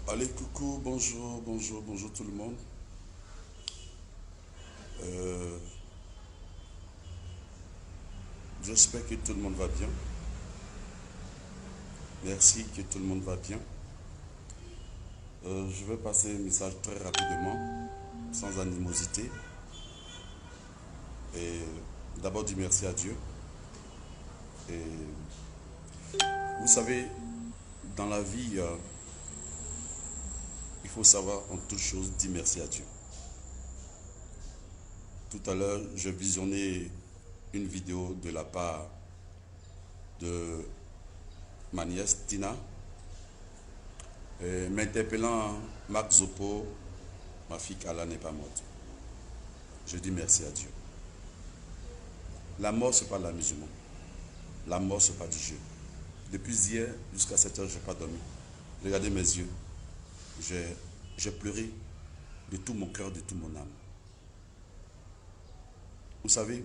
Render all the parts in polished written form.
Allez, coucou, bonjour, bonjour, bonjour tout le monde. Euh, J'espère que tout le monde va bien. Merci que tout le monde va bien. Je vais passer un message très rapidement, sans animosité. Et d'abord dire merci à Dieu. Et vous savez, dans la vie, il faut savoir en toute chose dire merci à Dieu. Tout à l'heure, j'ai visionné une vidéo de la part de ma nièce Tina, m'interpellant: Marc Zopo, ma fille Kala n'est pas morte. Je dis merci à Dieu. La mort, ce n'est pas de la musulman. La mort, ce n'est pas du jeu. Depuis hier jusqu'à 7 heures, je n'ai pas dormi. Regardez mes yeux. J'ai pleuré de tout mon cœur, de toute mon âme. Vous savez,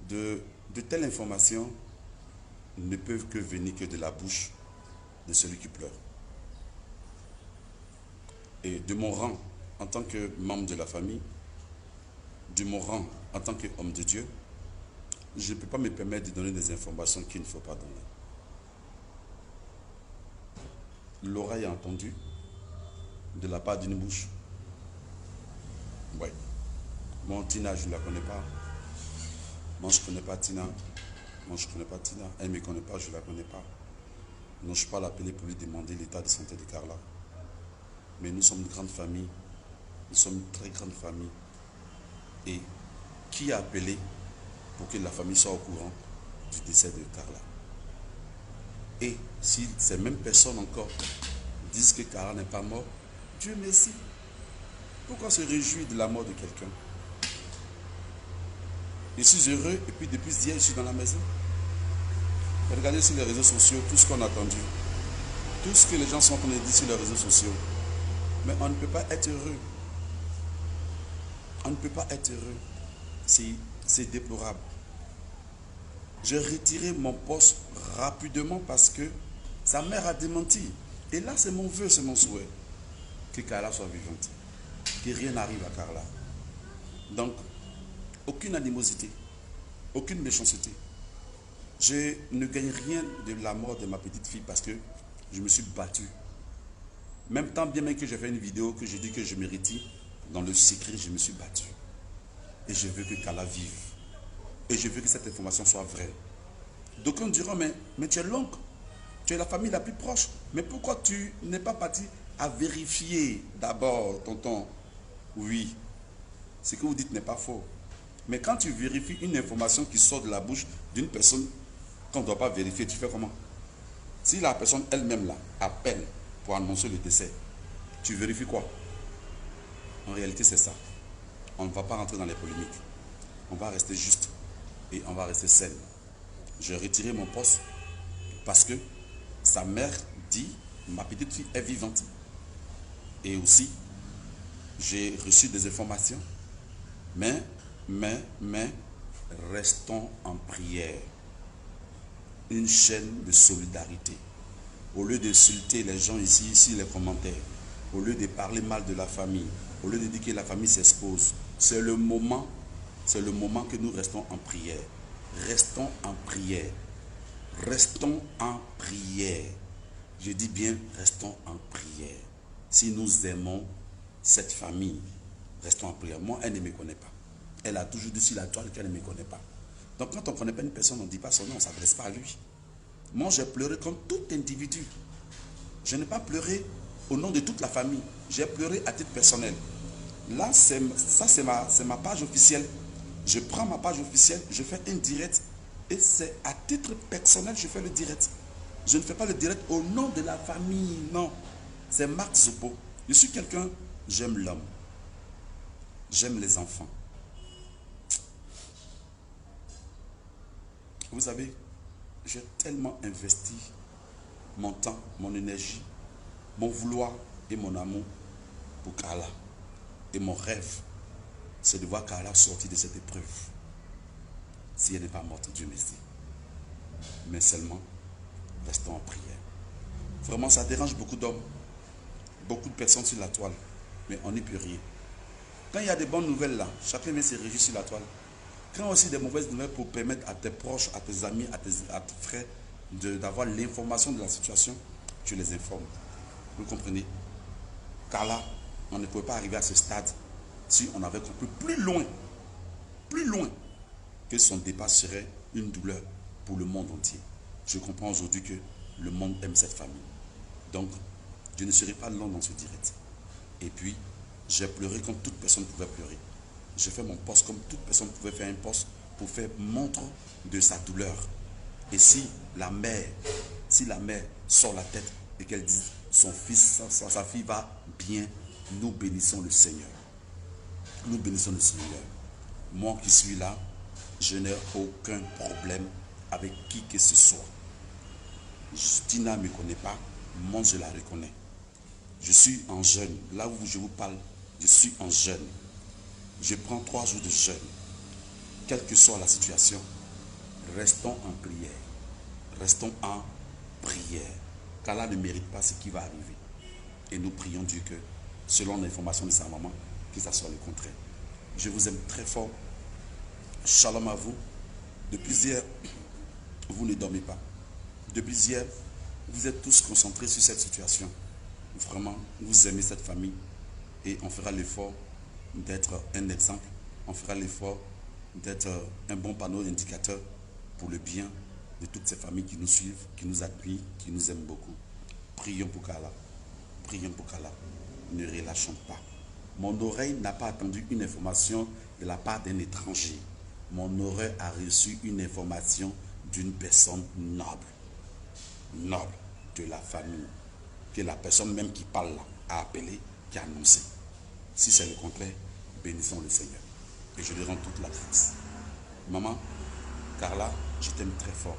de telles informations ne peuvent que venir que de la bouche de celui qui pleure. Et de mon rang en tant que membre de la famille, de mon rang en tant qu'homme de Dieu, je ne peux pas me permettre de donner des informations qu'il ne faut pas donner. L'oreille a entendu de la part d'une bouche. Oui. Moi, Tina, je ne la connais pas. Moi, je ne connais pas Tina. Moi, je ne connais pas Tina. Elle ne me connaît pas, je ne la connais pas. Non, je ne suis pas l'appeler pour lui demander l'état de santé de Carla. Mais nous sommes une grande famille. Nous sommes une très grande famille. Et qui a appelé pour que la famille soit au courant du décès de Carla? Et si ces mêmes personnes encore disent que Carla n'est pas morte, Dieu merci. Pourquoi se réjouir de la mort de quelqu'un? Je suis heureux et puis depuis hier, je suis dans la maison. Regardez sur les réseaux sociaux tout ce qu'on a entendu. Tout ce que les gens sont en train de dire sur les réseaux sociaux. Mais on ne peut pas être heureux. On ne peut pas être heureux. C'est déplorable. J'ai retiré mon poste rapidement parce que sa mère a démenti. Et là, c'est mon vœu, c'est mon souhait. Que Carla soit vivante. Que rien n'arrive à Carla. Donc, aucune animosité. Aucune méchanceté. Je ne gagne rien de la mort de ma petite fille parce que je me suis battu. Même tant bien même que j'ai fait une vidéo que j'ai dit que je méritais, dans le secret, je me suis battu. Et je veux que Carla vive. Et je veux que cette information soit vraie. D'aucuns diront, mais tu es l'oncle, tu es la famille la plus proche. Mais pourquoi tu n'es pas parti à vérifier d'abord, tonton? Oui, ce que vous dites n'est pas faux. Mais quand tu vérifies une information qui sort de la bouche d'une personne qu'on ne doit pas vérifier, tu fais comment? Si la personne elle-même là appelle pour annoncer le décès, tu vérifies quoi? En réalité, c'est ça. On ne va pas rentrer dans les polémiques. On va rester juste et on va rester saine. J'ai retiré mon poste parce que sa mère dit ma petite fille est vivante. Et aussi, j'ai reçu des informations. Mais, restons en prière. Une chaîne de solidarité. Au lieu d'insulter les gens ici, les commentaires, au lieu de parler mal de la famille, au lieu de dire que la famille s'expose, c'est le moment que nous restons en prière. Restons en prière. Restons en prière. Je dis bien, restons en prière. Si nous aimons cette famille, restons en prière. Moi, elle ne me connaît pas. Elle a toujours dit sur la toile qu'elle ne me connaît pas. Donc quand on ne connaît pas une personne, on ne dit pas son nom, on ne s'adresse pas à lui. Moi, j'ai pleuré comme tout individu. Je n'ai pas pleuré au nom de toute la famille. J'ai pleuré à titre personnel. Là, c'est ma page officielle. Je prends ma page officielle, je fais un direct. Et c'est à titre personnel que je fais le direct. Je ne fais pas le direct au nom de la famille, non. C'est Marc Zopo. Je suis quelqu'un, j'aime l'homme. J'aime les enfants. Vous savez, j'ai tellement investi mon temps, mon énergie, mon vouloir et mon amour pour Carla. Et mon rêve, c'est de voir Carla sortir de cette épreuve. Si elle n'est pas morte, Dieu merci. Mais seulement, restons en prière. Vraiment, ça dérange beaucoup d'hommes. beaucoup de personnes sur la toile, mais on n'y peut rien. Quand il y a des bonnes nouvelles là, chacun vient se réjouir sur la toile. Quand aussi des mauvaises nouvelles pour permettre à tes proches, à tes amis, à tes frères d'avoir l'information de la situation, tu les informes. Vous comprenez? Car là, on ne pouvait pas arriver à ce stade si on avait compris plus loin, que son départ serait une douleur pour le monde entier. Je comprends aujourd'hui que le monde aime cette famille. Donc, je ne serai pas long dans ce direct. Et puis, j'ai pleuré comme toute personne pouvait pleurer. J'ai fait mon poste comme toute personne pouvait faire un poste pour faire montre de sa douleur. Et si la mère sort la tête et qu'elle dit son fils, sa fille va bien, nous bénissons le Seigneur. Nous bénissons le Seigneur. Moi qui suis là, je n'ai aucun problème avec qui que ce soit. Tina ne me connaît pas, moi je la reconnais. Je suis en jeûne. Là où je vous parle, je suis en jeûne. Je prends 3 jours de jeûne. Quelle que soit la situation, restons en prière. Restons en prière. Car là ne mérite pas ce qui va arriver. Et nous prions Dieu que, selon l'information de sa maman, que ça soit le contraire. Je vous aime très fort. Shalom à vous. Depuis hier, vous ne dormez pas. Depuis hier, vous êtes tous concentrés sur cette situation. Vraiment, vous aimez cette famille. Et on fera l'effort d'être un exemple. On fera l'effort d'être un bon panneau d'indicateur pour le bien de toutes ces familles qui nous suivent, qui nous appuient, qui nous aiment beaucoup. Prions pour Carla. Prions pour Carla. Ne relâchons pas. Mon oreille n'a pas attendu une information de la part d'un étranger. Mon oreille a reçu une information d'une personne noble. Noble de la famille. Que la personne même qui parle là a appelé, qui a annoncé. Si c'est le contraire, bénissons le Seigneur. Et je lui rends toute la grâce. Maman, Carla, je t'aime très fort.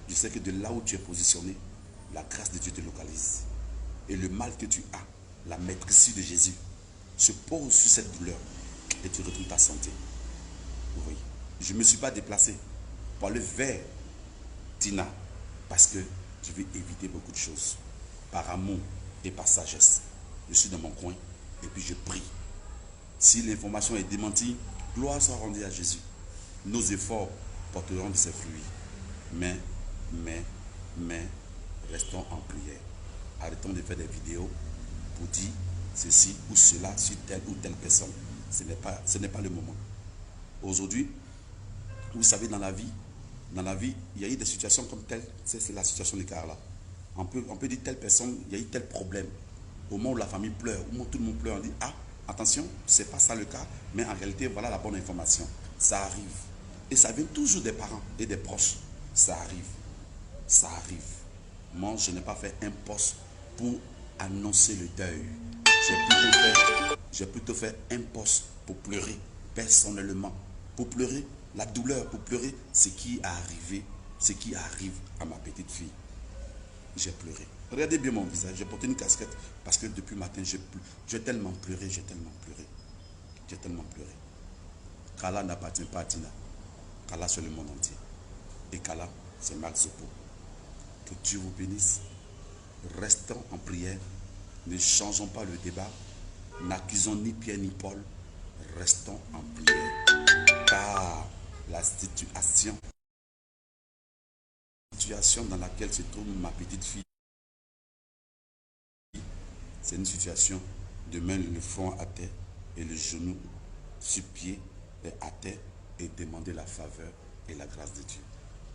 Je sais que de là où tu es positionné, la grâce de Dieu te localise. Et le mal que tu as, la maîtrise de Jésus, se pose sur cette douleur et tu retrouves ta santé. Oui. Je ne me suis pas déplacé pour aller vers Tina parce que je vais éviter beaucoup de choses. Par amour et par sagesse. Je suis dans mon coin et puis je prie. Si l'information est démentie, gloire soit rendue à Jésus. Nos efforts porteront de ses fruits. Mais, restons en prière. Arrêtons de faire des vidéos pour dire ceci ou cela sur telle ou telle personne. Ce n'est pas le moment. Aujourd'hui, vous savez, dans la vie, il y a eu des situations comme telle. C'est la situation de Carla. On peut dire telle personne, il y a eu tel problème. Au moment où la famille pleure, au moment où tout le monde pleure, on dit, ah, attention, c'est pas ça le cas, mais en réalité, voilà la bonne information. Ça arrive. Et ça vient toujours des parents et des proches. Ça arrive. Ça arrive. Moi, je n'ai pas fait un poste pour annoncer le deuil. J'ai plutôt fait un poste pour pleurer personnellement. Pour pleurer la douleur, pour pleurer ce qui est arrivé, ce qui arrive à ma petite fille. J'ai pleuré. Regardez bien mon visage. J'ai porté une casquette parce que depuis le matin, j'ai tellement pleuré, j'ai tellement pleuré. J'ai tellement pleuré. Carla n'appartient pas à Tina. Carla, c'est le monde entier. Et Carla, c'est Marc Zopo. Que Dieu vous bénisse. Restons en prière. Ne changeons pas le débat. N'accusons ni Pierre ni Paul. Restons en prière. Car la situation dans laquelle se trouve ma petite fille, c'est une situation de mettre le front à terre et le genou sur pied à terre et demander la faveur et la grâce de Dieu.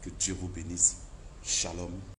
Que Dieu vous bénisse. Shalom.